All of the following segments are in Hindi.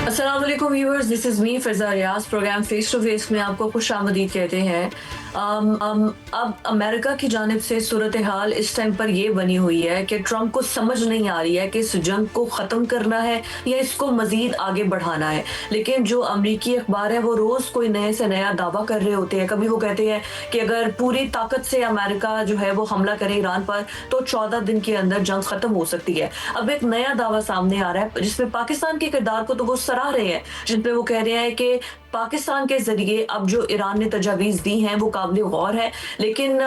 अस्सलाम वालेकुम viewers, this is me Fiza Riaz. Programme face to face में आपको खुशामदीद कहते हैं। अब अमेरिका की जानिब से सूरत-ए-हाल इस टाइम पर ये बनी हुई है कि ट्रंप को समझ नहीं आ रही है कि इस जंग को ख़त्म करना है या इसको मज़ीद आगे बढ़ाना है। लेकिन जो अमरीकी अखबार है वो रोज़ कोई नए से नया दावा कर रहे होते हैं। कभी वो कहते हैं कि अगर पूरी ताकत से अमेरिका जो है वो हमला करे ईरान पर तो 14 दिन के अंदर जंग ख़त्म हो सकती है। अब एक नया दावा सामने आ रहा है जिसमें पाकिस्तान के किरदार को तो वो सराह रहे हैं, जिसमें वो कह रहे हैं कि पाकिस्तान के ज़रिए अब जो ईरान ने तजावीज़ दी हैं वो काबिल गौर है। लेकिन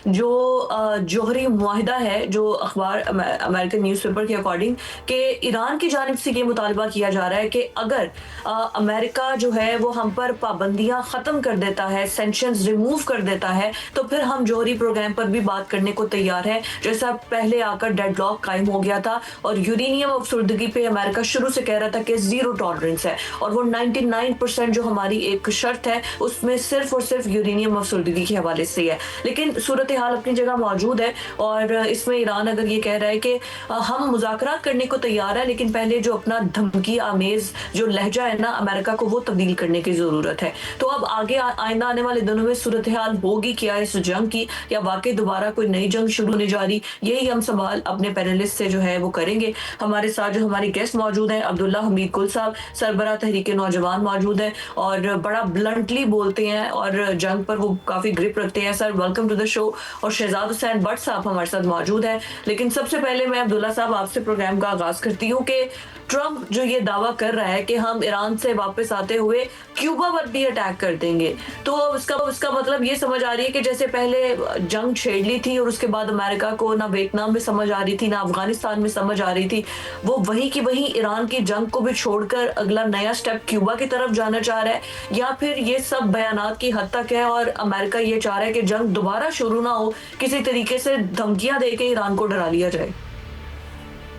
जो जौहरी मुआहिदा है, जो अखबार अमेरिकन न्यूज़पेपर के अकॉर्डिंग कि ईरान की जानिब से ये मुतालबा किया जा रहा है कि अगर अमेरिका जो है वो हम पर पाबंदियाँ ख़त्म कर देता है, सैंक्शंस रिमूव कर देता है, तो फिर हम जौहरी प्रोग्राम पर भी बात करने को तैयार हैं। जैसा पहले आकर डेडलॉक कायम हो गया था और यूरेनियम अफसुर्दगी पे अमेरिका शुरू से कह रहा था कि ज़ीरो टॉलरेंस है, और वो 99% जो हमारी एक शर्त है उसमें सिर्फ और सिर्फ यूरेनियम अफसुर्दगी के हवाले से है। लेकिन सूरत हाल अपनी जगह मौजूद है और इसमें ईरान अगर ये कह रहा है कि हम मुज़ाकरात करने को तैयार है, लेकिन पहले जो अपना धमकी आमेज जो लहजा है ना अमेरिका को, वो तब्दील करने की ज़रूरत है। तो अब आगे आइंदा आने वाले दिनों में सूरत हाल होगी क्या इस जंग की, या वाकई दोबारा कोई नई जंग शुरू होने जा रही, यही हम सवाल अपने पैनलिस्ट से जो है वो करेंगे। हमारे साथ जो हमारे गेस्ट मौजूद हैं, अब्दुल्ला हमीद कुल साहब, सरबराह तहरीक नौजवान मौजूद है और बड़ा ब्लंटली बोलते हैं और जंग पर वो काफ़ी ग्रिप रखते हैं। Sir, welcome to the show. और शहजाद हुसैन भट्ट साहब हमारे साथ मौजूद है। लेकिन सबसे पहले मैं अब्दुल्ला साहब आपसे प्रोग्राम का आगाज़ करती हूँ कि ट्रंप जो ये दावा कर रहा है कि हम ईरान से वापस आते हुए क्यूबा पर भी अटैक कर देंगे, तो उसका मतलब ये समझ आ रही है कि जैसे पहले जंग छेड़ ली थी और उसके बाद अमेरिका को ना वियतनाम में समझ आ रही थी ना अफगानिस्तान में समझ आ रही थी, वो वहीं की वहीं ईरान की जंग को भी छोड़कर अगला नया स्टेप क्यूबा की तरफ जाना चाह रहा है, या फिर ये सब बयानात की हद तक है और अमेरिका ये चाह रहा है कि जंग दोबारा शुरू ना हो, किसी तरीके से धमकियां देके ईरान को डरा लिया जाए।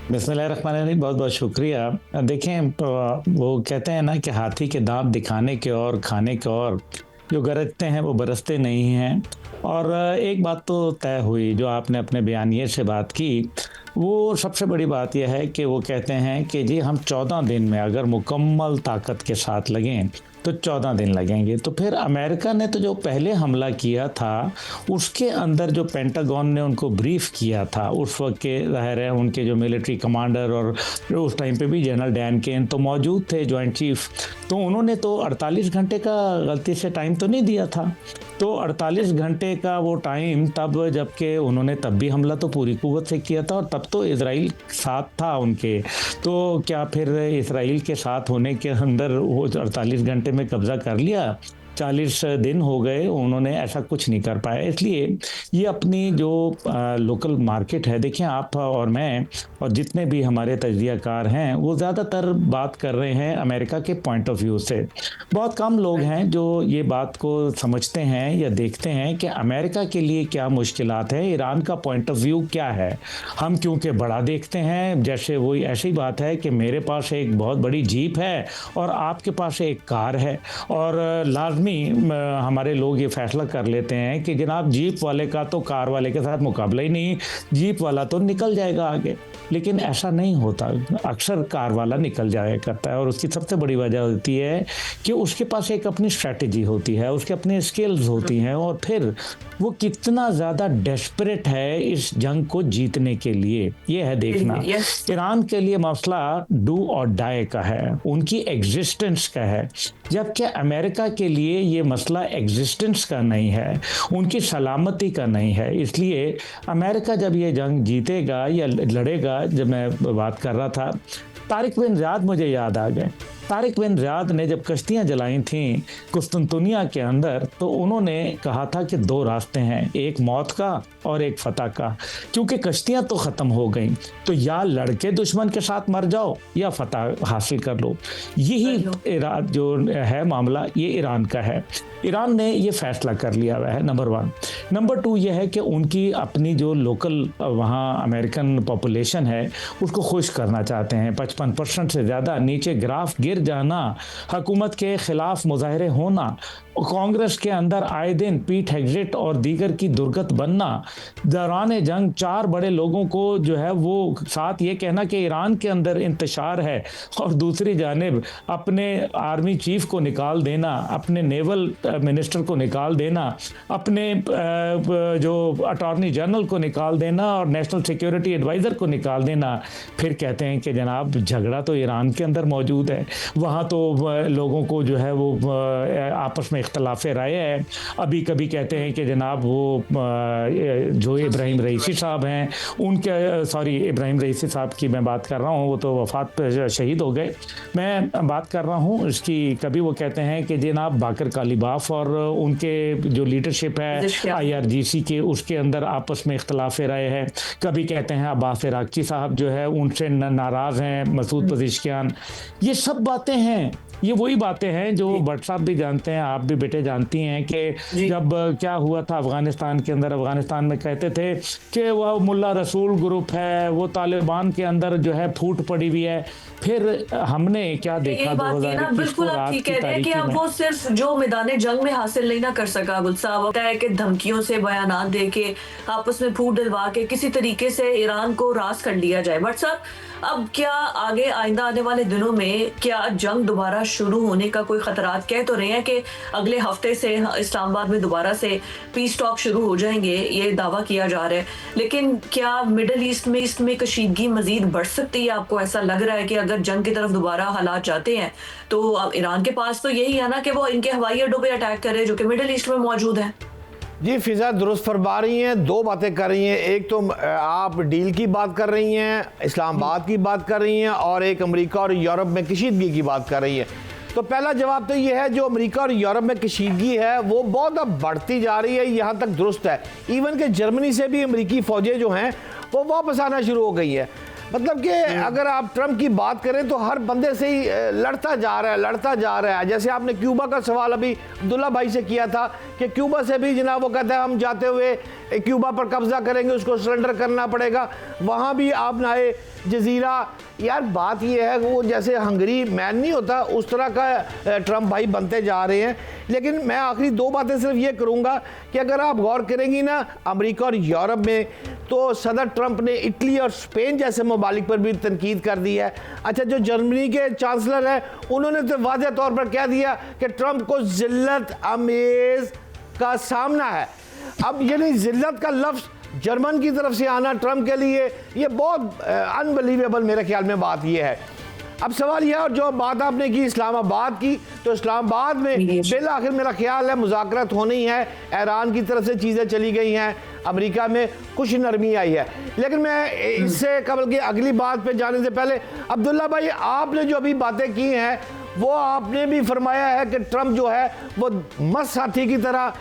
बिस्मिल्लाहिर्रहमानिर्रहीम। बहुत बहुत शुक्रिया। देखें, वो कहते हैं ना कि हाथी के दांत दिखाने के और खाने के और, जो गरजते हैं वो बरसते नहीं हैं। और एक बात तो तय हुई, जो आपने अपने बयानिए से बात की, वो सबसे बड़ी बात यह है कि वो कहते हैं कि जी हम 14 दिन में अगर मुकम्मल ताकत के साथ लगें तो 14 दिन लगेंगे। तो फिर अमेरिका ने तो जो पहले हमला किया था उसके अंदर जो पेंटागन ने उनको ब्रीफ किया था, उस वक्त के ज़ाहिर है उनके जो मिलिट्री कमांडर और उस टाइम पे भी जनरल डैन केन तो मौजूद थे, जॉइंट चीफ, तो उन्होंने तो 48 घंटे का गलती से टाइम तो नहीं दिया था। तो 48 घंटे का वो टाइम तब, जबकि उन्होंने तब भी हमला तो पूरी कुव्वत से किया था और तब तो इजराइल साथ था उनके। तो क्या फिर इजराइल के साथ होने के अंदर वो 48 घंटे में कब्जा कर लिया? 40 दिन हो गए, उन्होंने ऐसा कुछ नहीं कर पाया। इसलिए ये अपनी जो लोकल मार्केट है, देखें आप और मैं और जितने भी हमारे तजज़ियाकार हैं वो ज़्यादातर बात कर रहे हैं अमेरिका के पॉइंट ऑफ व्यू से। बहुत कम लोग हैं जो ये बात को समझते हैं या देखते हैं कि अमेरिका के लिए क्या मुश्किलात हैं, ईरान का पॉइंट ऑफ व्यू क्या है। हम क्योंकि बड़ा देखते हैं, जैसे वही ऐसी बात है कि मेरे पास एक बहुत बड़ी जीप है और आपके पास एक कार है, और लाजमी हमारे लोग ये फैसला कर लेते हैं कि जनाब जीप वाले का तो कार वाले के साथ मुकाबला ही नहीं, जीप वाला तो निकल जाएगा आगे। लेकिन ऐसा नहीं होता, अक्सर कार वाला निकल जाया करता है, और उसकी सबसे बड़ी वजह होती है कि उसके पास एक अपनी स्ट्रैटेजी होती है, उसके अपने स्किल्स होती हैं, और फिर वो कितना ज़्यादा डेस्परेट है इस जंग को जीतने के लिए, ये है देखना। ईरान के लिए मसला डू और डाई का है, उनकी एग्जिस्टेंस का है, जबकि अमेरिका के लिए ये मसला एग्जिस्टेंस का नहीं है, उनकी सलामती का नहीं है। इसलिए अमेरिका जब ये जंग जीतेगा या लड़ेगा, जब मैं बात कर रहा था, तारिक बिन ज़ियाद मुझे याद आ गए। तारिक बिन ज़ियाद ने जब कश्तियाँ जलाई थीं कुस्तुनतुनिया के अंदर, तो उन्होंने कहा था कि दो रास्ते हैं, एक मौत का और एक फतह का, क्योंकि कश्तियाँ तो ख़त्म हो गई, तो या लड़के दुश्मन के साथ मर जाओ या फतह हासिल कर लो। यही ईरान जो है मामला, ये ईरान का है। ईरान ने ये फैसला कर लिया हुआ है, नंबर 1। नंबर 2 ये है कि उनकी अपनी जो लोकल वहाँ अमेरिकन पॉपुलेशन है उसको खुश करना चाहते हैं। 55% से ज़्यादा नीचे ग्राफ गिर गिर जाना, हुकूमत के खिलाफ मुजाहरे होना, कांग्रेस के अंदर आए दिन पीट हेग्जिट और दीगर की दुर्गत बनना, दौरान जंग 4 बड़े लोगों को जो है वो साथ ये कहना कि ईरान के अंदर इंतशार है और दूसरी जानिब अपने आर्मी चीफ को निकाल देना, अपने नेवल मिनिस्टर को निकाल देना, अपने जो अटॉर्नी जनरल को निकाल देना और नेशनल सिक्योरिटी एडवाइज़र को निकाल देना। फिर कहते हैं कि जनाब झगड़ा तो ईरान के अंदर मौजूद है, वहाँ तो लोगों को जो है वो आपस में इख्तलाफ राय है। अभी कभी कहते हैं कि जनाब वो जो इब्राहिम रईसी साहब हैं उनके, सॉरी इब्राहिम रईसी साहब की मैं बात कर रहा हूँ, वो तो वफात शहीद हो गए। मैं बात कर रहा हूँ इसकी, कभी वो कहते हैं कि जनाब बाकर कालीबाफ और उनके जो लीडरशिप है IRGC के, उसके अंदर आपस में इख्तलाफ राय है। कभी कहते हैं अब्बास इराक़ची साहब जो है उनसे नाराज़ हैं, मसूद पज़ेश्कियान। ये सब बातें हैं, ये वही बातें हैं जो भट्ट साहब भी जानते हैं, आप भी बेटे जानती हैं कि जब क्या हुआ था अफगानिस्तान के अंदर, अफगानिस्तान में कहते थे कि वह मुल्ला रसूल ग्रुप है, वो तालिबान के अंदर जो है फूट पड़ी हुई है। फिर हमने क्या देखा 2021 बिल्कुल आप ठीक कह रहे हैं कि अब वो सिर्फ जो मैदान जंग में हासिल नहीं ना कर सका, गुल साहब होता है कि धमकियों से, बयानात दे के, आपस में फूट डलवा के किसी तरीके से ईरान को रास कर लिया जाए। बट साहब अब क्या आगे आइंदा आने वाले दिनों में क्या जंग दोबारा शुरू होने का कोई खतरात? कह तो रहे हैं कि अगले हफ्ते से इस्लामाबाद में दोबारा से पीस टॉक शुरू हो जाएंगे, ये दावा किया जा रहा है, लेकिन क्या मिडल ईस्ट में कशीदगी मजीद बढ़ सकती है? आपको ऐसा लग रहा है कि अगर जंग की तरफ दोबारा हालात जाते हैं तो अब ईरान के पास तो यही है ना कि वो इनके हवाई अड्डों पे अटैक करे जो कि मिडल ईस्ट में मौजूद है। जी फिजा दुरुस्त फरमा रही हैं, 2 बातें कर रही हैं। एक तो आप डील की बात कर रही हैं, इस्लामाबाद की बात कर रही हैं, और एक अमेरिका और यूरोप में कशीदगी की बात कर रही हैं। तो पहला जवाब तो ये है, जो अमेरिका और यूरोप में कशीदगी है वो बहुत अब बढ़ती जा रही है, यहाँ तक दुरुस्त है। इवन कि जर्मनी से भी अमेरिकी फ़ौजें जो हैं वो वापस आना शुरू हो गई है। मतलब कि अगर आप ट्रंप की बात करें तो हर बंदे से ही लड़ता जा रहा है। जैसे आपने क्यूबा का सवाल अभी अब्दुल्ला भाई से किया था कि क्यूबा से भी जनाब वो कहता है हम जाते हुए क्यूबा पर कब्जा करेंगे, उसको सरेंडर करना पड़ेगा। वहाँ भी आप नए जजीरा, यार बात ये है वो जैसे हंगरी मैन नहीं होता उस तरह का ट्रंप भाई बनते जा रहे हैं। लेकिन मैं आखिरी 2 बातें सिर्फ ये करूँगा कि अगर आप गौर करेंगी ना अमेरिका और यूरोप में, तो सदर ट्रंप ने इटली और स्पेन जैसे ममालिक पर भी तनकीद कर दी है। अच्छा, जो जर्मनी के चांसलर हैं उन्होंने तो वाज़ेह तौर पर कह दिया कि ट्रंप को जिल्लत अमेज़ का सामना है। अब यानी जिल्लत का लफ्ज़ जर्मन की तरफ से आना ट्रंप के लिए ये बहुत अनबिलीवेबल मेरे ख्याल में बात ये है। अब सवाल यह, और जो बात आपने की इस्लामाबाद की, तो इस्लामाबाद में बिल आखिर मेरा ख्याल है मुज़ाकरात होनी है, ईरान की तरफ से चीज़ें चली गई हैं, अमेरिका में कुछ नरमी आई है। लेकिन मैं इससे कबल की अगली बात पे जाने से पहले अब्दुल्ला भाई, आपने जो अभी बातें की हैं वो आपने भी फरमाया है कि ट्रंप जो है वो मस्त हाथी की तरह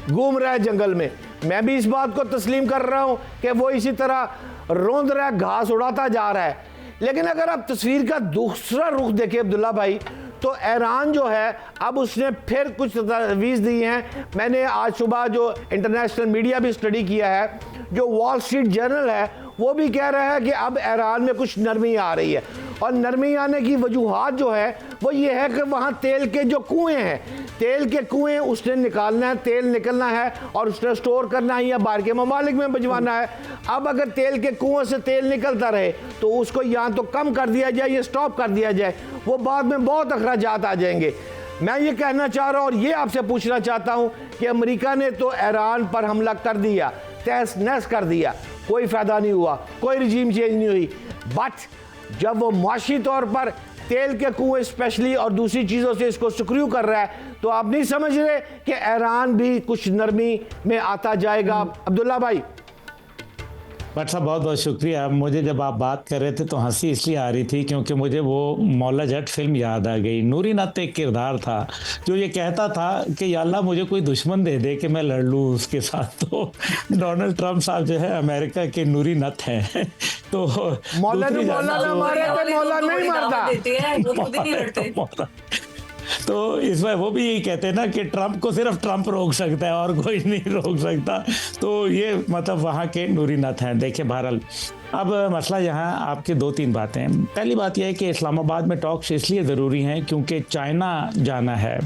घूम रहा है जंगल में। मैं भी इस बात को तस्लीम कर रहा हूँ कि वो इसी तरह रोंद रहा है, घास उड़ाता जा रहा है। लेकिन अगर आप तस्वीर का दूसरा रुख देखें अब्दुल्ला भाई, तो ईरान जो है अब उसने फिर कुछ तजवीज़ दी हैं। मैंने आज सुबह जो इंटरनेशनल मीडिया भी स्टडी किया है, जो वॉल स्ट्रीट जर्नल है वो भी कह रहा है कि अब ईरान में कुछ नरमी आ रही है। और नरमी आने की वजूहात जो है वो ये है कि वहाँ तेल के जो कुएँ हैं, तेल के कुएँ उसने निकालना है, तेल निकलना है और उसने स्टोर करना है या बाहर के ममालिक में भिजवाना है। अब अगर तेल के कुओं से तेल निकलता रहे तो उसको यहाँ तो कम कर दिया जाए या स्टॉप कर दिया जाए, वो बाद में बहुत अखराजात आ जाएंगे। मैं ये कहना चाह रहा हूँ और ये आपसे पूछना चाहता हूँ कि अमेरिका ने तो ईरान पर हमला कर दिया, तहस नहस कर दिया, कोई फ़ायदा नहीं हुआ, कोई रजीम चेंज नहीं हुई। बट जब वो माशी तौर पर तेल के कुएं स्पेशली और दूसरी चीज़ों से इसको सक्रिय कर रहा है, तो आप नहीं समझ रहे कि ईरान भी कुछ नरमी में आता जाएगा? अब्दुल्ला भाई। भट्ट साहब बहुत बहुत शुक्रिया। मुझे जब आप बात कर रहे थे तो हंसी इसलिए आ रही थी क्योंकि मुझे वो मौला जट फिल्म याद आ गई। नूरी नत एक किरदार था जो ये कहता था कि या अल्लाह मुझे कोई दुश्मन दे दे कि मैं लड़ लूँ उसके साथ। तो डोनाल्ड ट्रंप साहब जो है अमेरिका के नूरी नत हैं। तो मौला नहीं मारता। तो इसमें वो भी यही कहते हैं ना कि ट्रंप को सिर्फ ट्रंप रोक सकता है और कोई नहीं रोक सकता। तो ये मतलब वहाँ के नूरी नत हैं। देखिए बहरहाल अब मसला यहाँ आपके दो तीन बातें हैं। पहली बात यह है कि इस्लामाबाद में टॉक्स इसलिए ज़रूरी हैं क्योंकि चाइना जाना है,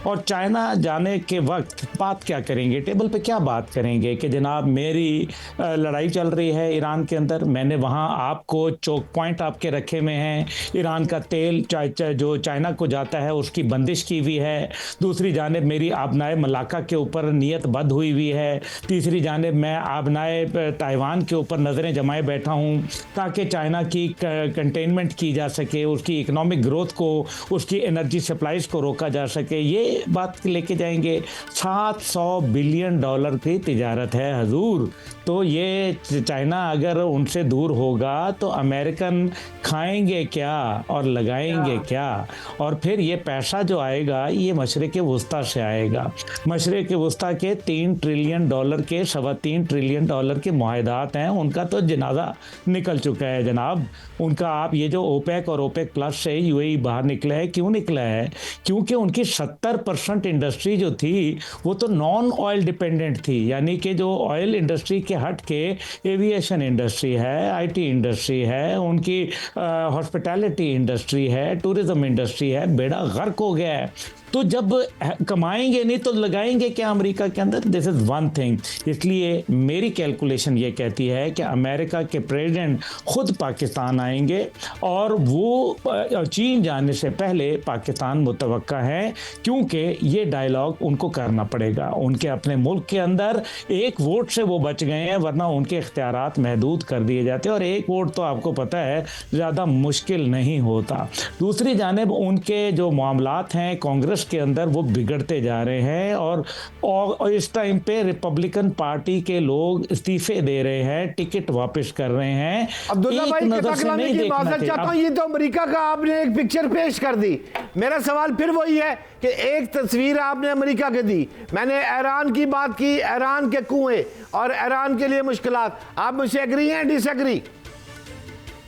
और चाइना जाने के वक्त बात क्या करेंगे, टेबल पे क्या बात करेंगे कि जनाब मेरी लड़ाई चल रही है ईरान के अंदर, मैंने वहाँ आपको चोक पॉइंट आपके रखे हुए हैं, ईरान का तेल जो चाइना को जाता है उसकी बंदिश की हुई है, दूसरी जानिब मेरी आबनाए मलाका के ऊपर नीयत बद हुई हुई है, तीसरी जानिब मैं आबनाए ताइवान के ऊपर नज़रें जमाए बैठा हूँ ताकि चाइना की कंटेनमेंट की जा सके, उसकी इकोनॉमिक ग्रोथ को, उसकी एनर्जी सप्लाईज को रोका जा सके। ये बात लेके जाएंगे। 700 बिलियन डॉलर की तिजारत है हजूर, तो ये चाइना अगर उनसे दूर होगा तो अमेरिकन खाएंगे क्या और लगाएंगे क्या, और फिर ये पैसा जो आएगा ये मशरिक़ वुस्ता से आएगा। मशरिक़ वुस्ता के 3 ट्रिलियन डॉलर के 3.25 ट्रिलियन डॉलर के मुआहदात हैं, उनका तो जनाजा निकल चुका है जनाब। उनका आप ये जो ओपेक और ओपेक प्लस से यूएई बाहर निकला है, क्यों निकला है? क्योंकि उनकी 70% इंडस्ट्री जो थी वो तो नॉन ऑयल डिपेंडेंट थी, यानी कि जो ऑयल इंडस्ट्री के हट के एविएशन इंडस्ट्री है, आईटी इंडस्ट्री है, उनकी हॉस्पिटैलिटी इंडस्ट्री है, टूरिज्म इंडस्ट्री है, बेड़ा गर्क हो गया है। तो जब कमाएंगे नहीं तो लगाएंगे क्या अमेरिका के अंदर? This is one thing. इसलिए मेरी कैलकुलेशन ये कहती है कि अमेरिका के प्रेसिडेंट खुद पाकिस्तान आएंगे, और वो चीन जाने से पहले पाकिस्तान मुतवक्का है, क्योंकि ये डायलॉग उनको करना पड़ेगा। उनके अपने मुल्क के अंदर एक वोट से वो बच गए हैं, वरना उनके इख्तियारात महदूद कर दिए जाते, और एक वोट तो आपको पता है ज़्यादा मुश्किल नहीं होता। दूसरी जानिब उनके जो मामलात हैं कांग्रेस के अंदर वो बिगड़ते जा रहे हैं, और इस टाइम पे रिपब्लिकन पार्टी के लोग इस्तीफे दे रहे हैं, टिकट वापस कर रहे हैं। अब्दुल्ला भाई की माजरत चाहता हूं, ये तो अमेरिका का आपने एक पिक्चर पेश कर दी। मेरा सवाल फिर वही है कि एक तस्वीर आपने अमेरिका की दी, मैंने ईरान की बात की, ईरान के कुएं और ईरान के लिए मुश्किलात, आप मुझसे एग्री हैं डिसएग्री?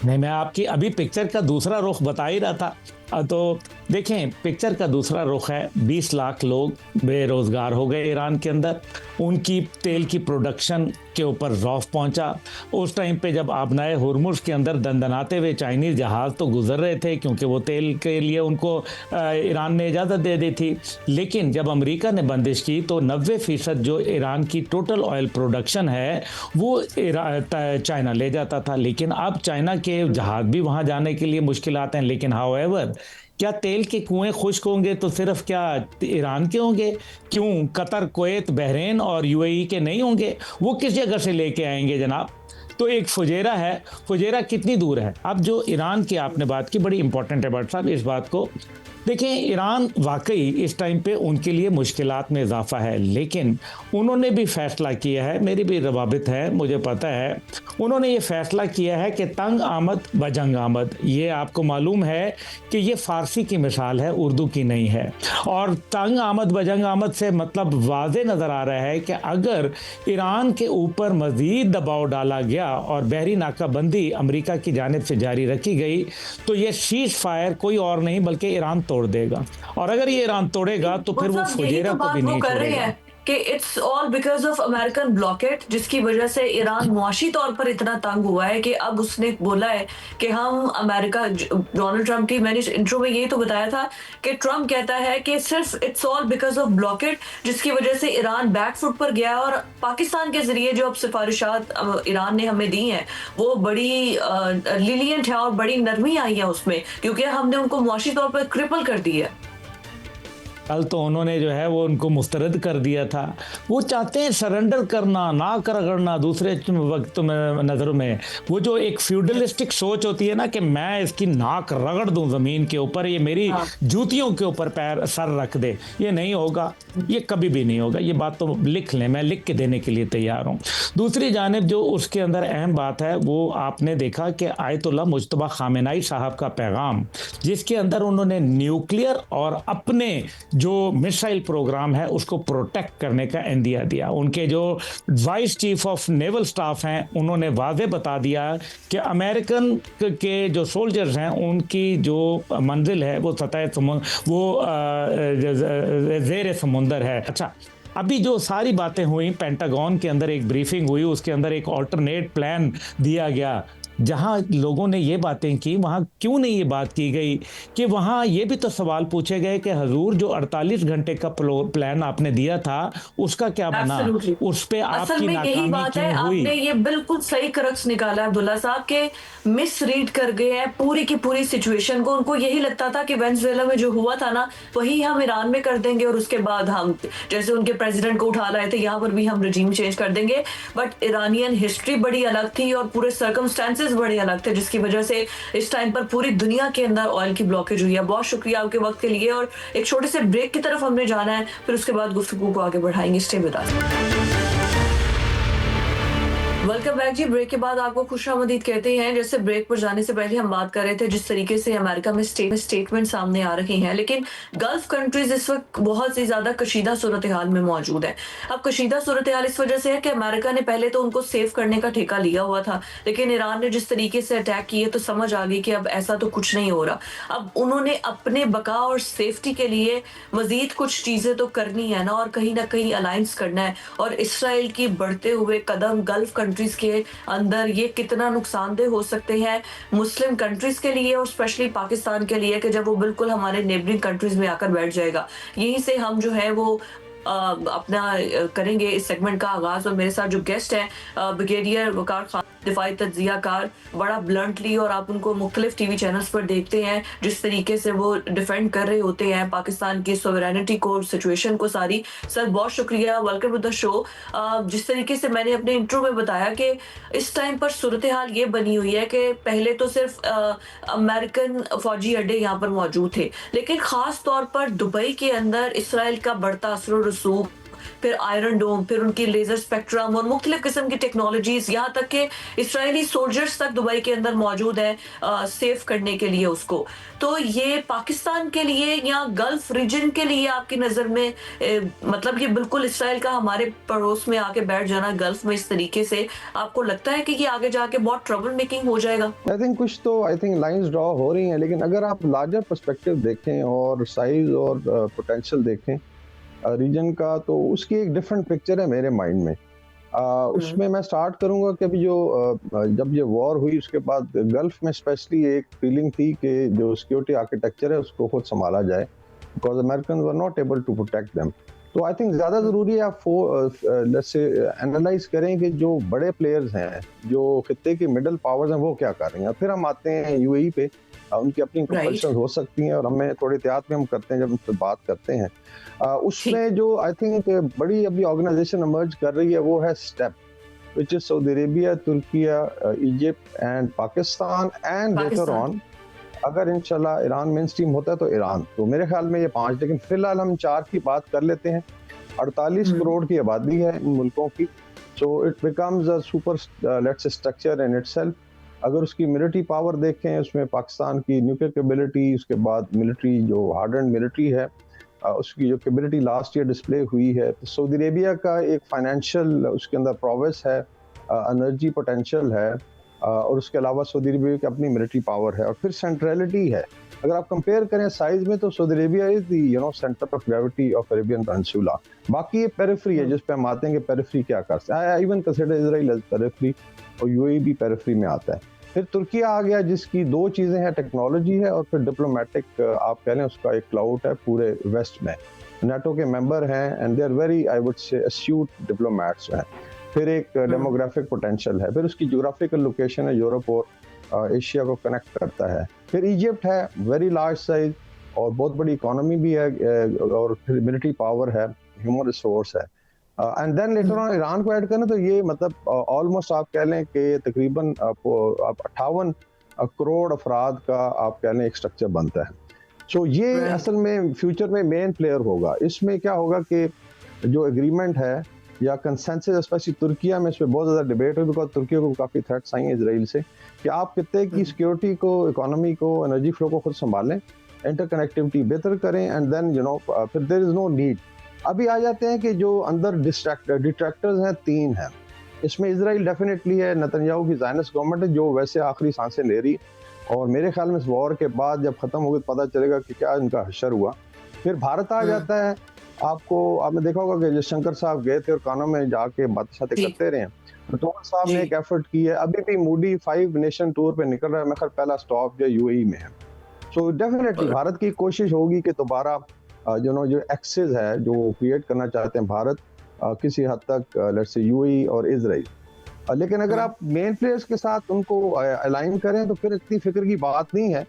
नहीं, मैं आपकी अभी पिक्चर का दूसरा रुख बता ही रहा था। तो देखें, पिक्चर का दूसरा रुख है 20 लाख लोग बेरोज़गार हो गए ईरान के अंदर, उनकी तेल की प्रोडक्शन के ऊपर रौफ पहुंचा। उस टाइम पे जब आबनाए हुरमुज़ के अंदर दंदनाते हुए चाइनीज़ जहाज़ तो गुजर रहे थे, क्योंकि वो तेल के लिए उनको ईरान ने इजाज़त दे दी थी, लेकिन जब अमेरिका ने बंदिश की तो 90% जो ईरान की टोटल ऑयल प्रोडक्शन है वो चाइना ले जाता था। लेकिन अब चाइना के जहाज़ भी वहाँ जाने के लिए मुश्किलात हैं। लेकिन हाउएवर, क्या तेल के कुएं खुश्क होंगे तो सिर्फ क्या ईरान के होंगे? क्यों कतर, कुवैत, बहरीन और यूएई के नहीं होंगे? वो किस जगह से लेके आएंगे जनाब? तो एक फुजेरा है, फुजेरा कितनी दूर है? अब जो ईरान की आपने बात की बड़ी इंपॉर्टेंट है भट्ट साहब, इस बात को देखें। ईरान वाकई इस टाइम पे उनके लिए मुश्किलात में इजाफा है, लेकिन उन्होंने भी फैसला किया है, मेरी भी रवाबित है, मुझे पता है, उन्होंने ये फैसला किया है कि तंग आमद बजंग आमद। ये आपको मालूम है कि ये फ़ारसी की मिसाल है, उर्दू की नहीं है। और तंग आमद बजंग आमद से मतलब वाज़े नज़र आ रहा है कि अगर ईरान के ऊपर मज़ीद दबाव डाला गया और बहरी नाकाबंदी अमेरिका की जानिब से जारी रखी गई तो ये सीज़ फायर कोई और नहीं बल्कि ईरान तोड़ देगा, और अगर ये ईरान तोड़ेगा तो फिर वो फुजेरा को भी नहीं छोड़ेगा। कि it's all because of American blockade, जिसकी वजह से ईरान मुआशी तौर पर इतना तंग हुआ है कि अब उसने बोला है कि हम अमेरिका, डोनाल्ड ट्रंप की, मैंने इंट्रो में यही तो बताया था कि ट्रंप कहता है कि सिर्फ it's all because of blockade, जिसकी वजह से ईरान बैक फुट पर गया, और पाकिस्तान के जरिए जो अब सिफारिशात ईरान ने हमें दी हैं वो बड़ी लीलियंट है और बड़ी नरमी आई है उसमें, क्योंकि हमने उनको मुआशी तौर पर क्रिपल कर दी है। कल तो उन्होंने जो है वो उनको मुस्तरद कर दिया था। वो चाहते हैं सरेंडर करना, नाक रगड़ना दूसरे वक्त में नज़रों में। वो जो एक फ्यूडलिस्टिक सोच होती है ना कि मैं इसकी नाक रगड़ दूं ज़मीन के ऊपर, ये मेरी जूतियों के ऊपर पैर सर रख दे, ये नहीं होगा, ये कभी भी नहीं होगा। ये बात तो लिख लें, मैं लिख के देने के लिए तैयार हूँ। दूसरी जानिब जो उसके अंदर अहम बात है वो आपने देखा कि आयतुल्लाह मुज्तबा खामेनाई साहब का पैगाम, जिसके अंदर उन्होंने न्यूक्लियर और अपने जो मिसाइल प्रोग्राम है उसको प्रोटेक्ट करने का इंदिया दिया। उनके जो vice chief of naval staff हैं उन्होंने वाज़े बता दिया कि अमेरिकन के जो सोल्जर्स हैं उनकी जो मंजिल है वो ज़ेर समुंदर है। अच्छा, अभी जो सारी बातें हुई, पेंटागन के अंदर एक ब्रीफिंग हुई, उसके अंदर एक ऑल्टरनेट प्लान दिया गया। जहां लोगों ने ये बातें की वहां क्यों नहीं ये बात की गई कि वहां ये भी तो सवाल पूछे गए कि हजूर जो 48 घंटे का प्लान आपने दिया था उसका क्या बना, एब्सोल्युटली उस पे असल आपकी में यही नाकामी बात है, क्यों हुई? आपने ये बिल्कुल सही क्रक्स निकाला अब्दुल्ला साहब के मिस रीड कर गए हैं पूरी की पूरी सिचुएशन को। उनको यही लगता था कि वेनेजुएला में जो हुआ था ना वही हम ईरान में कर देंगे और उसके बाद हम जैसे उनके प्रेसिडेंट को उठा लाए थे यहाँ पर भी हम रजीम चेंज कर देंगे। बट ईरानियन हिस्ट्री बड़ी अलग थी और पूरे सर्कमस्टेंसेस बड़े अलग थे जिसकी वजह से इस टाइम पर पूरी दुनिया के अंदर ऑयल की ब्लॉकेज हुई है। बहुत शुक्रिया आपके वक्त के लिए और एक छोटे से ब्रेक की तरफ हमने जाना है, फिर उसके बाद गुफ्तगू को आगे बढ़ाएंगे। Stay with us. Welcome back ji. Break के बाद आपको खुशामदीद कहते हैं। जैसे ब्रेक पर जाने से पहले हम बात कर रहे थे जिस तरीके से अमेरिका में स्टेटमेंट सामने आ रहे हैं, लेकिन गल्फ कंट्रीज इस वक्त बहुत ही ज्यादा कशीदा सूरत हाल में मौजूद है। अब कशीदा सूरत हाल इस वजह से है कि अमेरिका ने पहले तो उनको सेव करने का ठेका लिया हुआ था, लेकिन ईरान ने जिस तरीके से अटैक किए तो समझ आ गई कि अब ऐसा तो कुछ नहीं हो रहा। अब उन्होंने अपने बका और सेफ्टी के लिए मजीद कुछ चीजें तो करनी है ना कहीं अलायंस करना है। और इसराइल की बढ़ते हुए कदम गल्फ कंट्रीज के अंदर ये कितना नुकसानदेह हो सकते हैं मुस्लिम कंट्रीज के लिए और स्पेशली पाकिस्तान के लिए कि जब वो बिल्कुल हमारे नेबरिंग कंट्रीज में आकर बैठ जाएगा। यहीं से हम जो है वो अपना करेंगे इस सेगमेंट का आगाज। और मेरे साथ जो गेस्ट है ब्रिगेडियर वकार खान, दिफाई तज्जियाकार, बड़ा ब्लंटली, और आप उनको मुख्तलिफ टीवी चैनल्स पर देखते हैं जिस तरीके से वो डिफेंड कर रहे होते हैं पाकिस्तान की सोवरेनिटी को, सिचुएशन को सारी। सर बहुत शुक्रिया, वेलकम टू द शो। जिस तरीके से मैंने अपने इंट्रो में बताया कि इस टाइम पर सूरत हाल ये बनी हुई है कि पहले तो सिर्फ अमेरिकन फौजी अड्डे यहाँ पर मौजूद थे, लेकिन खास तौर पर दुबई के अंदर इसराइल का बढ़ता असर रसूख, फिर आयरन डोम, फिर उनकी लेजर स्पेक्ट्रम और मुख्तलिफ किस्म की टेक्नोलॉजीज, यहाँ तक कि इसराइली सोल्जर्स तक दुबई के अंदर मौजूद है सेव करने के लिए उसको। तो ये पाकिस्तान के लिए या गल्फ रीजन के लिए आपकी नज़र में मतलब ये बिल्कुल इसराइल का हमारे पड़ोस में आके बैठ जाना गल्फ में इस तरीके से, आपको लगता है कि ये आगे जाके बहुत ट्रबल मेकिंग हो जाएगा? आई थिंक लाइंस ड्रॉ हो रही हैं, लेकिन अगर आप लार्जर पर्सपेक्टिव देखें और साइज और पोटेंशियल देखें रीजन का, तो उसकी एक डिफरेंट पिक्चर है मेरे माइंड में। उसमें मैं स्टार्ट करूंगा कि अभी जब ये वॉर हुई उसके बाद गल्फ में स्पेशली एक फीलिंग थी कि जो सिक्योरिटी आर्किटेक्चर है उसको खुद संभाला जाए, because American were not able to protect them. तो आई थिंक ज़्यादा ज़रूरी है आप लेट्स से एनालाइज करें कि जो बड़े प्लेयर्स हैं, जो खित्ते के मिडल पावर्स हैं, वो क्या कर रही हैं। फिर हम आते हैं यूएई पे, उनकी अपनी कंपल्शन हो सकती हैं और हमें थोड़ी एहतियात में हम करते हैं जब उनसे बात करते हैं। उसमें जो आई थिंक बड़ी अभी ऑर्गेनाइजेशन इमर्ज कर रही है वो है step, which is Saudi Arabia, Türkiye, Egypt and Pakistan and later on अगर इंशाल्लाह ईरान मेन स्ट्रीम होता है तो ईरान। तो मेरे ख्याल में ये 5, लेकिन फिलहाल हम 4 की बात कर लेते हैं। 48 करोड़ की आबादी है इन मुल्कों की, so it becomes a super let's structure in itself. अगर उसकी मिलिट्री पावर देखें, उसमें पाकिस्तान की न्यूक्लियर कैपेबिलिटी, उसके बाद मिलिट्री जो हार्डन मिलिट्री है उसकी जो कैपेबिलिटी लास्ट ईयर डिस्प्ले हुई है, तो सऊदी अरेबिया का एक फाइनेंशियल उसके अंदर प्रोग्रेस है, एनर्जी पोटेंशियल है, और उसके अलावा सऊदी अरेबिया की अपनी मिलिट्री पावर है, और फिर सेंट्रलिटी है। अगर आप कंपेयर करें साइज में तो Saudi Arabia is the centre of gravity of Arabian peninsula. बाकी ये पेरिफेरी है जिस पे हम आते हैं कि पेरिफेरी क्या कर सकते हैं। I even consider Israel as periphery और यूएई भी पेरिफेरी में आता है। फिर तुर्किया आ गया जिसकी 2 चीज़ें हैं, टेक्नोलॉजी है और फिर डिप्लोमेटिक आप कह लें उसका एक क्लाउड है पूरे वेस्ट में। नाटो के मेंबर हैं and they are very I would say astute diplomats हैं। फिर एक डेमोग्राफिक पोटेंशियल है, फिर उसकी ज्योग्राफिकल लोकेशन है, यूरोप और एशिया को कनेक्ट करता है। फिर इजिप्ट है, वेरी लार्ज साइज और बहुत बड़ी इकोनॉमी भी है, और फिर मिलिट्री पावर है, ह्यूमन रिसोर्स है। And then later on Iran को ऐड करना तो ये मतलब ऑलमोस्ट आप कह लें कि तकरीबन 58 करोड़ अफराद का आप कह लें एक स्ट्रक्चर बनता है। सो ये असल में फ्यूचर में मेन प्लेयर होगा। इसमें क्या होगा कि जो एग्रीमेंट है या कंसेंसस, स्पेशली तुर्किया में, इस पर बहुत ज़्यादा डिबेट हुई, बिकॉज तुर्किया को काफ़ी थ्रेट्स आई हैं इजराइल से कि आप कितने की सिक्योरिटी को, इकोनॉमी को, एनर्जी फ्लो को खुद संभालें, इंटरकनेक्टिविटी बेहतर करें, एंड देन फिर देयर इज़ नो नीड। अभी आ जाते हैं कि जो अंदर डिट्रैक्टर्स हैं 3 हैं। इसमें इजराइल डेफिनेटली है, नेतन्याहू की ज़ायनिस्ट गवर्नमेंट है जो वैसे आखिरी सांसें ले रही, और मेरे ख्याल में इस वॉर के बाद जब ख़त्म होगी तो पता चलेगा कि क्या इनका हशर हुआ। फिर भारत आ जाता है। आपने देखा होगा कि जयशंकर साहब गए थे और कानों में जाके बातें करते रहे हैं। तोमर साहब ने एक एफर्ट की है, अभी भी मूडी 5 नेशन टूर पे निकल रहा है, मेरे ख्याल पहला स्टॉप जो यूएई में है। सो डेफिनेटली भारत की कोशिश होगी कि दोबारा जो एक्सेस है जो क्रिएट करना चाहते हैं भारत किसी हद तक लेट्स से यूएई और इजराइल, लेकिन अगर आप मेन प्लेयर्स के साथ उनको अलाइन करें तो फिर इतनी फिक्र की बात नहीं है।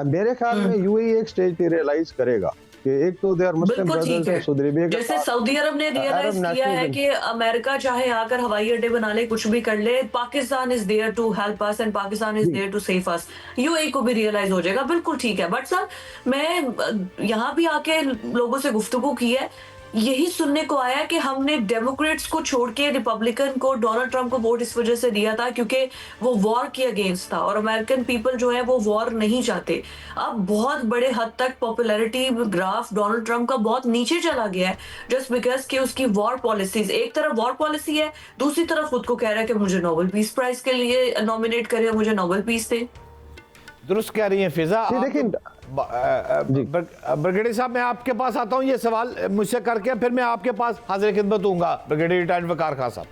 मेरे ख्याल में यूएई एक स्टेज पे रियलाइज करेगा कि एक तो दे आर मुस्लिम ब्रदर्स और सऊदी अरेबिया, जैसे सऊदी अरब ने रियलाइज किया है कि अमेरिका चाहे आकर हवाई अड्डे बना ले, कुछ भी कर ले, Pakistan is there to help us and Pakistan is there to save us, UAE को भी रियलाइज हो जाएगा। बिल्कुल ठीक है। बट सर मैं यहाँ भी आके लोगों से गुफ्तगू की है, यही सुनने को आया कि हमने डेमोक्रेट्स को छोड़ के रिपब्लिकन को, डोनाल्ड ट्रंप को वोट इस वजह से दिया था क्योंकि वो वॉर के अगेंस्ट था और अमेरिकन पीपल जो है वो वॉर नहीं चाहते। अब बहुत बड़े हद तक पॉपुलैरिटी ग्राफ डोनाल्ड ट्रंप का बहुत नीचे चला गया है जस्ट बिकॉज कि उसकी वॉर पॉलिसीज, एक तरफ वॉर पॉलिसी है, दूसरी तरफ खुद को कह रहा है कि मुझे नोबेल पीस प्राइज के लिए नॉमिनेट करें, मुझे नोबेल पीस दे। दुरुस्त कह रही हैं फिजा। देखिए ब्रिगेडियर साहब, मैं आपके पास आता हूं, ये सवाल मुझसे करके फिर मैं आपके पास हाजिर खिदमत हूँगा। ब्रिगेडियर रिटायर्ड वकार खान साहब,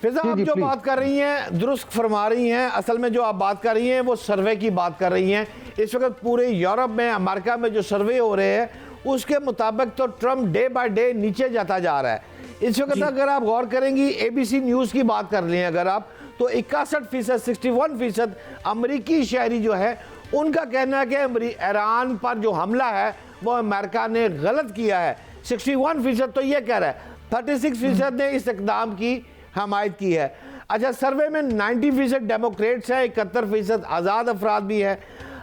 फिजा आप जो बात कर रही हैं दुरुस्त फरमा रही हैं। असल में जो आप बात कर रही हैं वो सर्वे की बात कर रही हैं। इस वक्त पूरे यूरोप में, अमेरिका में जो सर्वे हो रहे हैं उसके मुताबिक तो ट्रंप डे बाय डे नीचे जाता जा रहा है। इस वक्त अगर आप गौर करेंगी, एबीसी न्यूज़ की बात कर लें अगर आप, तो 61%, 61% अमरीकी शहरी जो है उनका कहना है कि ईरान पर जो हमला है वो अमेरिका ने गलत किया है। 61% तो ये कह रहा है, 36% ने इस इक़दाम की हमायत की है। अच्छा, सर्वे में 90% डेमोक्रेट्स हैं, 71% आज़ाद अफराद भी है।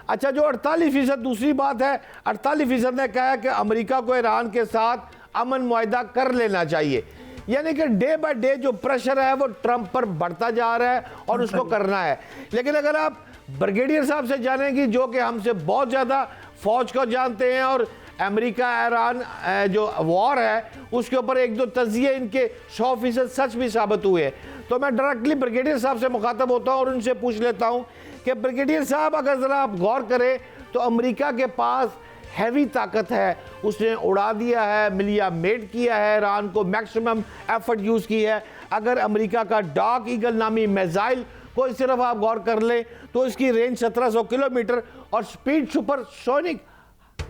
अच्छा, जो 48% दूसरी बात है, 48% ने कहा है कि अमेरिका को ईरान के साथ अमन मुआहदा कर लेना चाहिए। यानी कि डे बाय डे जो प्रेशर है वो ट्रंप पर बढ़ता जा रहा है और उसको करना है। लेकिन अगर आप ब्रिगेडियर साहब से जानेंगी जो कि हमसे बहुत ज़्यादा फौज को जानते हैं और अमेरिका ईरान जो वॉर है उसके ऊपर एक दो तजिए इनके 100% सच भी साबित हुए हैं, तो मैं डायरेक्टली ब्रिगेडियर साहब से मुखातब होता हूं और उनसे पूछ लेता हूं कि ब्रिगेडियर साहब, अगर ज़रा आप गौर करें तो अमेरिका के पास हैवी ताकत है, उसने उड़ा दिया है, मिलिया मेट किया है, ईरान को मैक्सिमम एफर्ट यूज़ की है। अगर अमेरिका का डार्क ईगल नामी मिसाइल को सिर्फ आप गौर कर लें तो इसकी रेंज 1700 किलोमीटर और स्पीड सुपरसोनिक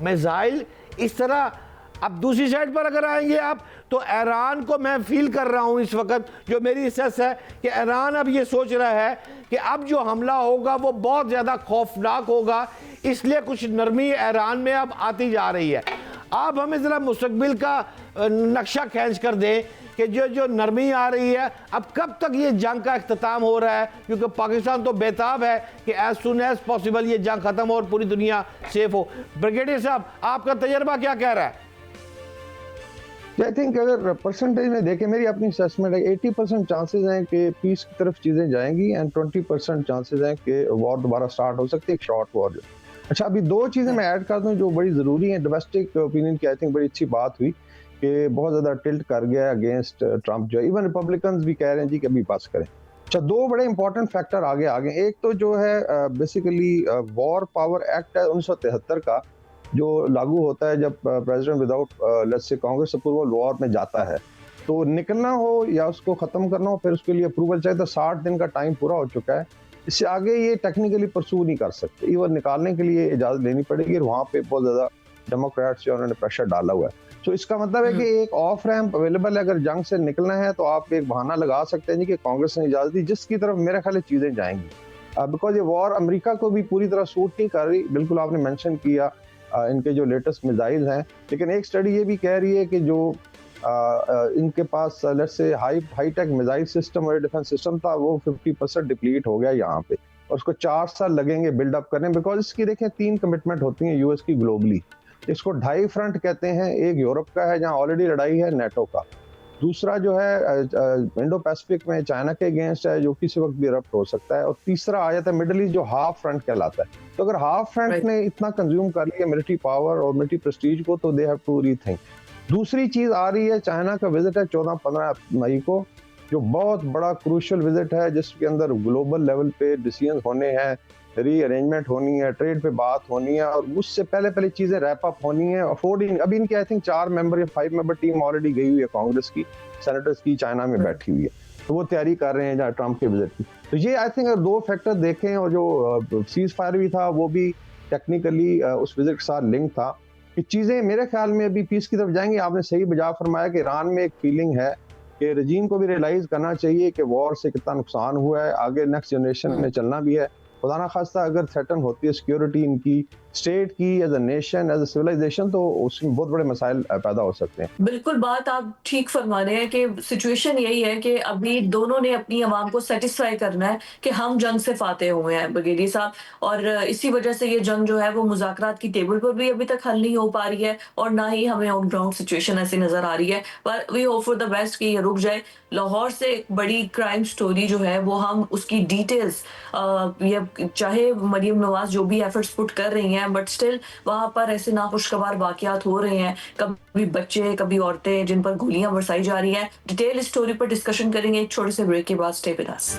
मिसाइल इस तरह। अब दूसरी साइड पर अगर आएंगे आप तो ईरान को मैं फील कर रहा हूं इस वक्त, जो मेरी सेंस है कि ईरान अब ये सोच रहा है कि अब जो हमला होगा वो बहुत ज़्यादा खौफनाक होगा, इसलिए कुछ नरमी ईरान में अब आती जा रही है। आप हमें ज़रा मुस्तकबिल का नक्शा खींच कर दें कि जो नरमी आ रही है, अब कब तक ये जंग का अख्ताम हो रहा है, क्योंकि पाकिस्तान तो बेताब है कि एज सुन एज पॉसिबल ये जंग ख़त्म हो और पूरी दुनिया सेफ हो। ब्रिगेडियर साहब, आपका तजर्बा क्या कह रहा है? आई थिंक अगर परसेंटेज में देखें, मेरी अपनी असेसमेंट है 80% चांसेस हैं कि पीस की तरफ चीज़ें जाएंगी एंड 20% चांसेस हैं कि वॉर दोबारा स्टार्ट हो सकती है, एक शॉर्ट वॉर। अच्छा, अभी दो चीज़ें मैं ऐड कर दूं जो बड़ी ज़रूरी हैं। डोमेस्टिक ओपिनियन की आई थिंक बड़ी अच्छी बात हुई कि बहुत ज़्यादा टिल्ट कर गया अगेंस्ट ट्रंप, जो इवन रिपब्लिकन्स भी कह रहे हैं जी कि अभी पास करें। अच्छा, दो बड़े इंपॉर्टेंट फैक्टर आगे आ गए। एक तो जो है बेसिकली वॉर पावर एक्ट है 1973 का, जो लागू होता है जब president without let's say Congress approval war में जाता है, तो निकलना हो या उसको ख़त्म करना हो फिर उसके लिए अप्रूवल चाहिए, तो 60 दिन का टाइम पूरा हो चुका है। इससे आगे ये टेक्निकली परसू नहीं कर सकते, इवन निकालने के लिए इजाज़त लेनी पड़ेगी और वहाँ पे बहुत ज़्यादा डेमोक्रेट्स जो उन्होंने प्रेशर डाला हुआ है। तो इसका मतलब है कि एक ऑफ रैम्प अवेलेबल है, अगर जंग से निकलना है तो आप एक बहाना लगा सकते हैं जी कि कांग्रेस ने इजाज़त दी, जिसकी तरफ मेरे ख्याल चीज़ें जाएंगी, बिकॉज ये वॉर अमेरिका को भी पूरी तरह सूट नहीं कर रही। बिल्कुल आपने मेंशन किया इनके जो लेटेस्ट मिसाइल हैं, लेकिन एक स्टडी ये भी कह रही है कि जो इनके पास let's say high tech missile system और डिफेंस सिस्टम था वो 50% डिप्लीट हो गया यहाँ पे, और उसको 4 साल लगेंगे बिल्डअप करने, बिकॉज इसकी देखें 3 कमिटमेंट होती हैं यूएस की ग्लोबली। इसको 2.5 फ्रंट कहते हैं, एक यूरोप का है जहाँ ऑलरेडी लड़ाई है नेटो का, दूसरा जो है इंडो पैसिफिक में चाइना के अगेंस्ट है जो किसी वक्त भी इरप्ट हो सकता है, और तीसरा आ जाता है मिडिल ईस्ट जो हाफ फ्रंट कहलाता है। तो अगर हाफ फ्रंट ने इतना कंज्यूम कर लिया मिलिट्री पावर और मिलिट्री प्रेस्टीज को, तो दे हैव टू रीथिंक। दूसरी चीज आ रही है, चाइना का विजिट है 14-15 मई को, जो बहुत बड़ा क्रूशियल विजिट है जिसके अंदर ग्लोबल लेवल पे डिसीजन होने हैं, रीअरेंजमेंट होनी है, ट्रेड पे बात होनी है, और उससे पहले चीजें रैप अप होनी है। अफोर्डिंग अभी इनकी आई थिंक 4 मेंबर या 5 मेंबर टीम ऑलरेडी गई हुई है कांग्रेस की, सेनेटर्स की, चाइना में बैठी हुई है। तो वो तैयारी कर रहे हैं जहाँ ट्रम्प के विजिट की। तो ये आई थिंक अगर दो फैक्टर देखें, और जो सीज फायर भी था वो भी टेक्निकली उस विजिट के साथ लिंक था, कि चीज़ें मेरे ख्याल में अभी पीस की तरफ जाएंगी। आपने सही बजा फरमाया कि ईरान में एक फीलिंग है कि रजीम को भी रियलाइज़ करना चाहिए कि वॉर से कितना नुकसान हुआ है, आगे नेक्स्ट जनरेशन में चलना भी है। खुदा ना खास्ता अगर थ्रेटन होती है सिक्योरिटी इनकी स्टेट की as a nation, as a civilisation, तो उसमें बहुत बड़े मसाइल पैदा हो सकते हैं। बिल्कुल बात आप ठीक फरमा रहे हैं कि सिचुएशन यही है कि अभी दोनों ने अपनी आवाम को सेटिस्फाई करना है कि हम जंग से फाते हुए हैं ब्रिगेडियर साहब, और इसी वजह से ये जंग जो है वो मुज़ाकरात की टेबल पर भी अभी तक हल नहीं हो पा रही है, और ना ही हमें ऑन ग्राउंड सिचुएशन ऐसी नजर आ रही है। पर we hope for the best कि ये रुक जाए। लाहौर से एक बड़ी क्राइम स्टोरी जो है वो हम उसकी डिटेल्स, ये चाहे मरियम नवाज जो भी एफर्ट्स पुट कर रही हैं, बट स्टिल वहां पर ऐसे नाखुशगवार वाकयात हो रहे हैं, कभी बच्चे कभी औरतें जिन पर गोलियां बरसाई जा रही हैं। डिटेल स्टोरी पर डिस्कशन करेंगे एक छोटे से ब्रेक के बाद। Stay with us.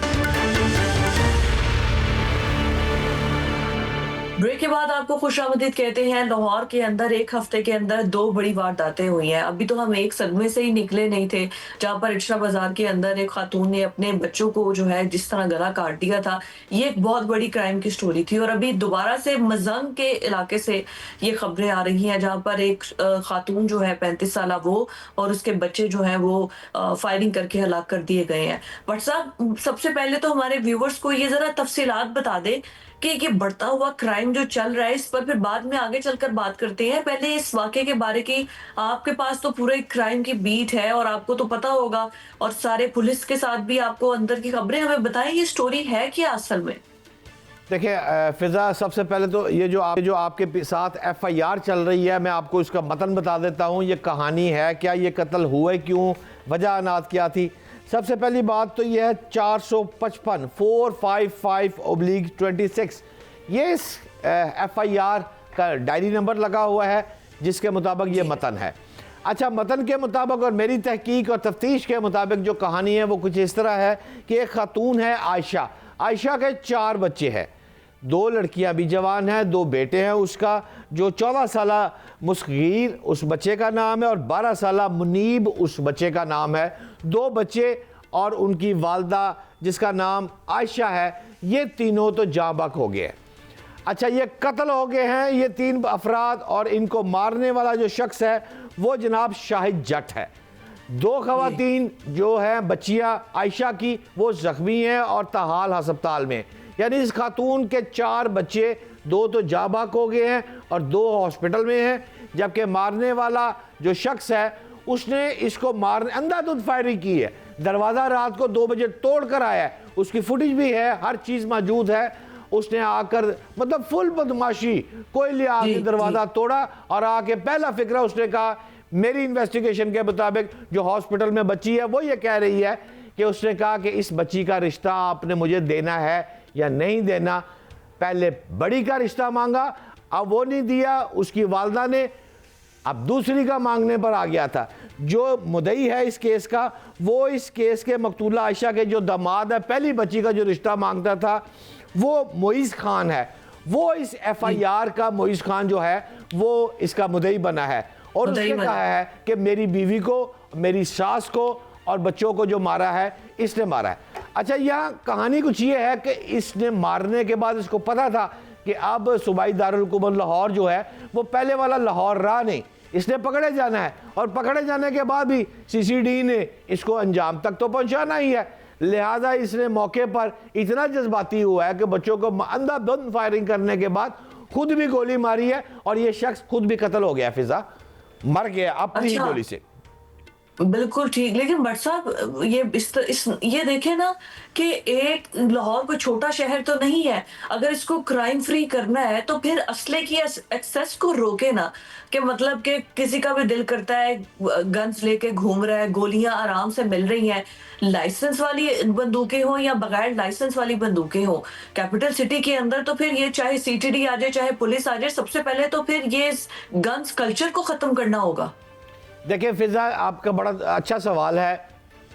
ब्रेक के बाद आपको खुशामदीद कहते हैं। लाहौर के अंदर एक हफ्ते के अंदर 2 बड़ी वारदातें हुई हैं। अभी तो हम एक सदमे से ही निकले नहीं थे, जहां पर इचरा बाजार के अंदर एक खातून ने अपने बच्चों को जो है जिस तरह गला काट दिया था। ये एक बहुत बड़ी क्राइम की स्टोरी थी। और अभी दोबारा से मजंग के इलाके से ये खबरें आ रही हैं, जहां पर एक खातून जो है 35 साल वो और उसके बच्चे जो है वो फायरिंग करके हलाक कर दिए गए हैं। बट साहब, सबसे पहले तो हमारे व्यूवर्स को ये जरा तफसीलात बता दे कि ये बढ़ता हुआ क्राइम जो चल रहा है, इस पर फिर बाद में आगे चलकर बात करते हैं। पहले इस वाकये के बारे की, आपके पास तो पूरे क्राइम की बीट है और आपको तो पता होगा, और सारे पुलिस के साथ भी आपको अंदर की खबरें, हमें बताएं ये स्टोरी है क्या असल में। देखिए फिजा, सबसे पहले तो ये जो आपके साथ FIR चल रही है, मैं आपको इसका मतन बता देता हूँ। ये कहानी है क्या, ये कत्ल हुए क्यों, वजह अनात क्या थी। सबसे पहली बात तो ये है 455 455/26, ये इस FIR का डायरी नंबर लगा हुआ है, जिसके मुताबिक ये मतन है। अच्छा, मतन के मुताबिक और मेरी तहकीक और तफ्तीश के मुताबिक जो कहानी है वो कुछ इस तरह है कि एक खातून है आयशा के 4 बच्चे हैं, 2 लड़कियां भी जवान हैं, 2 बेटे हैं उसका। जो 14 साला मुस्गीर उस बच्चे का नाम है और 12 साला मुनीब उस बच्चे का नाम है। 2 बच्चे और उनकी वालदा जिसका नाम आयशा है, ये तीनों तो जाँ-बहक हो गए। अच्छा, ये कत्ल हो गए हैं ये 3 अफराद, और इनको मारने वाला जो शख्स है वो जनाब शाहिद जट है। 2 खवातीन जो हैं बच्चियाँ आयशा की, वो ज़ख्मी हैं और ताहाल हस्पताल में। यानी इस खातून के 4 बच्चे, 2 तो जाँ-बहक हो गए हैं और 2 हॉस्पिटल में हैं। जबकि मारने वाला जो शख्स है उसने इसको मारने अंधाधुंध फायरिंग की है। दरवाज़ा रात को 2 बजे तोड़ कर आया है, उसकी फुटेज भी है, हर चीज़ मौजूद है। उसने आकर मतलब फुल बदमाशी, कोई ले आके दरवाज़ा तोड़ा और आके पहला फिक्रा उसने कहा, मेरी इन्वेस्टिगेशन के मुताबिक जो हॉस्पिटल में बच्ची है वो ये कह रही है कि उसने कहा कि इस बच्ची का रिश्ता आपने मुझे देना है या नहीं देना। पहले बड़ी का रिश्ता मांगा, अब वो नहीं दिया उसकी वालदा ने, अब दूसरी का मांगने पर आ गया था। जो मुद्दई है इस केस का, वो इस केस के मकतूला आयशा के जो दामाद है, पहली बच्ची का जो रिश्ता मांगता था, वो मोइज़ खान है। वो इस FIR का मोइज़ खान जो है वो इसका मुद्दई बना है और उसने कहा है कि मेरी बीवी को, मेरी सास को और बच्चों को जो मारा है इसने मारा है। अच्छा, यहाँ कहानी कुछ ये है कि इसने मारने के बाद इसको पता था कि अब सूबाई दारुल हुकूमत लाहौर जो है वो पहले वाला लाहौर रहा नहीं, इसने पकड़े जाना है, और पकड़े जाने के बाद भी CCD ने इसको अंजाम तक तो पहुंचाना ही है। लिहाजा इसने मौके पर इतना जज्बाती हुआ है कि बच्चों को अंधाधुंध फायरिंग करने के बाद खुद भी गोली मारी है, और ये शख्स खुद भी कत्ल हो गया, फिजा मर गया अपनी ही गोली से। बिल्कुल ठीक। लेकिन भट्ट साहब, ये देखें ना कि एक लाहौर कोई छोटा शहर तो नहीं है। अगर इसको क्राइम फ्री करना है तो फिर असले की एक्सेस को रोके ना, कि मतलब कि किसी का भी दिल करता है गन्स लेके घूम रहा है, गोलियां आराम से मिल रही हैं, लाइसेंस वाली बंदूकें हो या बगैर लाइसेंस वाली बंदूकें हो कैपिटल सिटी के अंदर, तो फिर ये चाहे CTD आ जाए चाहे पुलिस आ जाए, सबसे पहले तो फिर ये गन्स कल्चर को खत्म करना होगा। देखिए फिजा, आपका बड़ा अच्छा सवाल है।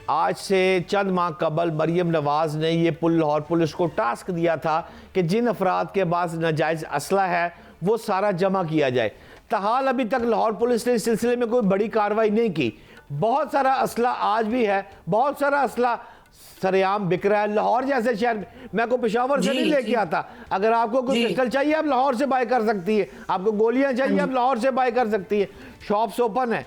आज से चंद माह कबल मरियम नवाज ने ये लाहौर पुलिस को टास्क दिया था कि जिन अफराद के पास नाजायज़ असला है वो सारा जमा किया जाए। ताहाल अभी तक लाहौर पुलिस ने इस सिलसिले में कोई बड़ी कार्रवाई नहीं की। बहुत सारा असला आज भी है, बहुत सारा असला सरेआम बिक रहा है। लाहौर जैसे शहर में, मैं को पेशावर से जी, नहीं लेके जी। आता, अगर आपको कोई जी। पिस्टल चाहिए आप लाहौर से बाय कर सकती है, आपको गोलियां चाहिए आप लाहौर से बाय कर सकती है, शॉप्स ओपन है।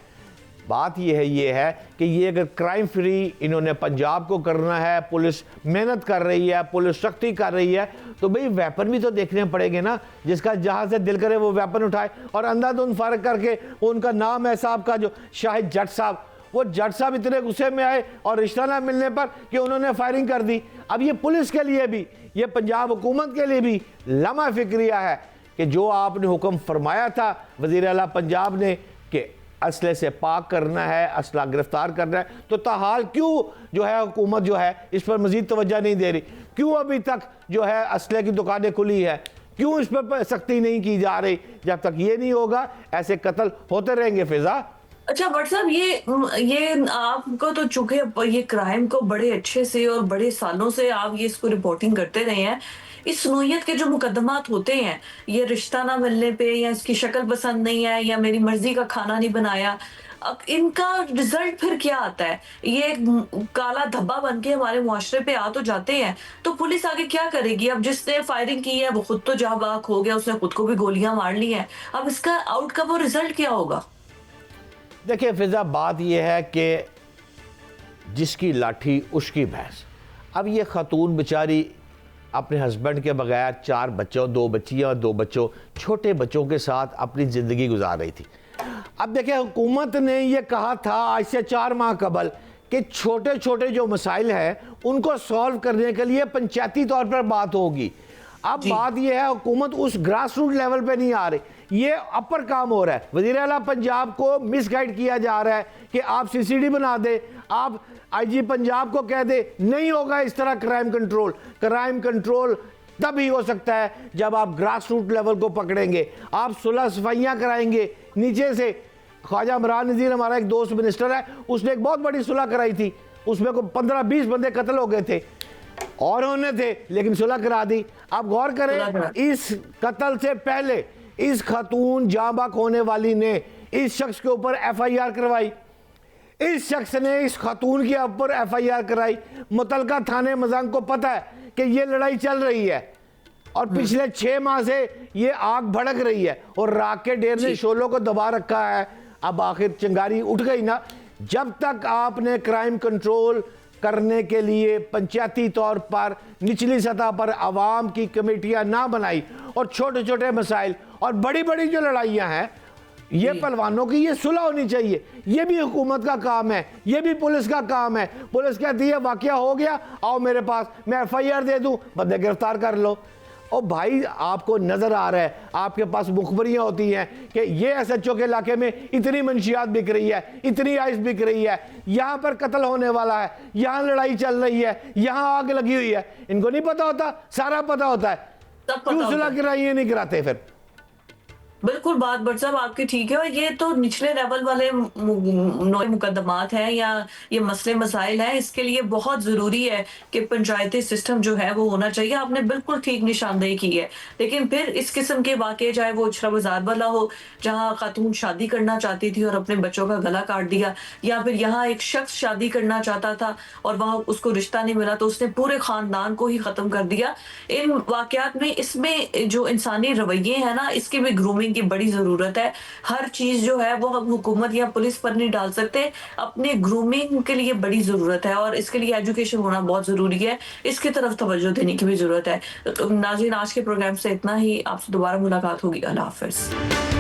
बात ये है कि ये अगर क्राइम फ्री इन्होंने पंजाब को करना है, पुलिस मेहनत कर रही है, पुलिस सख्ती कर रही है, तो भाई वेपन भी तो देखने पड़ेंगे ना, जिसका जहां से दिल करे वो वेपन उठाए। और अंधाधुंध फर्क करके वो उनका नाम है साहब का जो शाहिद जट साहब, वो जट साहब इतने गुस्से में आए और रिश्ता ना मिलने पर कि उन्होंने फायरिंग कर दी। अब ये पुलिस के लिए भी, ये पंजाब हुकूमत के लिए भी लम्हा फिक्रिया है कि जो आपने हुक्म फरमाया था वज़ीर आला पंजाब ने कि असले से पाक करना है, असला गिरफ्तार करना है, तो ताहाल क्यों जो है हुकूमत जो है इस पर मजीद तवज्जो नहीं दे रही? क्यों अभी तक जो है असले की दुकानें खुली है? क्यों इस पर सख्ती नहीं की जा रही? जब तक ये नहीं होगा ऐसे कत्ल होते रहेंगे। फिजा, अच्छा भट्ट साहब, ये आपको तो चूंकि ये क्राइम को बड़े अच्छे से और बड़े सालों से आप ये इसको रिपोर्टिंग करते रहे हैं, इस नोयत के जो मुकदमात होते हैं, ये रिश्ता ना मिलने पे या इसकी शक्ल पसंद नहीं है या मेरी मर्जी का खाना नहीं बनाया, अब इनका रिजल्ट फिर क्या आता है? ये एक काला धब्बा बन के हमारे मुआशरे पे आ तो जाते हैं, तो पुलिस आगे क्या करेगी? अब जिसने फायरिंग की है वो खुद तो जाँ बाक हो गया, उसने खुद को भी गोलियां मार ली हैं, अब इसका आउटकम और रिजल्ट क्या होगा? देखिए फिजा, बात यह है कि जिसकी लाठी उसकी भैंस। अब ये खातून बेचारी अपने हस्बैंड के बगैर 4 बच्चों, 2 बच्चियां और 2 बच्चों, छोटे बच्चों के साथ अपनी ज़िंदगी गुजार रही थी। अब देखिए हुकूमत ने ये कहा था आज से 4 माह कबल कि छोटे छोटे जो मसाइल हैं उनको सॉल्व करने के लिए पंचायती तौर पर बात होगी। अब बात यह है हुकूमत उस ग्रास रूट लेवल पे नहीं आ रही, ये अपर काम हो रहा है। वज़ीर आला पंजाब को मिसगाइड किया जा रहा है कि आप सीसीडी बना दे, आप आईजी पंजाब को कह दे, नहीं होगा इस तरह क्राइम कंट्रोल। क्राइम कंट्रोल तभी हो सकता है जब आप ग्रास रूट लेवल को पकड़ेंगे, आप सुलह सफाइयाँ कराएंगे नीचे से। ख्वाजा इमरान नज़ीर हमारा एक दोस्त मिनिस्टर है, उसने एक बहुत बड़ी सुलह कराई थी, उसमें को 15-20 बंदे कत्ल हो गए थे और होने थे, लेकिन सुलह करा दी। आप गौर करें, इस कत्ल से पहले इस खातून जांबाक होने वाली ने इस शख्स के ऊपर FIR करवाई, इस शख्स ने इस खातून के ऊपर FIR कराई। मुतलका थाने मजांग को पता है कि ये लड़ाई चल रही है और पिछले 6 माह से ये आग भड़क रही है और राख के ढेर ने शोलों को दबा रखा है। अब आखिर चिंगारी उठ गई ना। जब तक आपने क्राइम कंट्रोल करने के लिए पंचायती तौर पर निचली सतह पर आवाम की कमेटियां ना बनाई और छोटे छोटे मसाइल और बड़ी बड़ी जो लड़ाइयां हैं, ये पहलवानों की ये सुलह होनी चाहिए। ये भी हुकूमत का काम है, ये भी पुलिस का काम है। पुलिस कहती है वाकया हो गया, आओ मेरे पास, मैं FIR दे दूं, बंदे गिरफ्तार कर लो। और भाई आपको नजर आ रहा है, आपके पास मुखबरियां होती हैं कि ये SHO के इलाके में इतनी मंशियात बिक रही है, इतनी आइस बिक रही है, यहाँ पर कत्ल होने वाला है, यहाँ लड़ाई चल रही है, यहाँ आग लगी हुई है। इनको नहीं पता होता? सारा पता होता है। क्यों सुलह गिराइए नहीं गिराते फिर? बिल्कुल बात भट्ट साहब आपकी ठीक है, और ये तो निचले लेवल वाले मुकदमात हैं या ये मसले मसाइल हैं, इसके लिए बहुत ज़रूरी है कि पंचायती सिस्टम जो है वो होना चाहिए। आपने बिल्कुल ठीक निशानदेही की है। लेकिन फिर इस किस्म के वाक़े, चाहे वो उछरा बाजार वाला हो जहाँ खातून शादी करना चाहती थी और अपने बच्चों का गला काट दिया, या फिर यहाँ एक शख्स शादी करना चाहता था और वहाँ उसको रिश्ता नहीं मिला तो उसने पूरे ख़ानदान को ही ख़त्म कर दिया। इन वाक़यात में, इसमें जो इंसानी रवैये हैं ना, इसकी भी ग्रूमिंग की बड़ी जरूरत है। हर चीज जो है वो हम हुकूमत या पुलिस पर नहीं डाल सकते, अपने ग्रूमिंग के लिए बड़ी जरूरत है और इसके लिए एजुकेशन होना बहुत जरूरी है। इसकी तरफ तवज्जो देने की भी जरूरत है। तो नाज़रीन, आज के प्रोग्राम से इतना ही। आपसे दोबारा मुलाकात होगी। अल्लाह हाफ़िज़।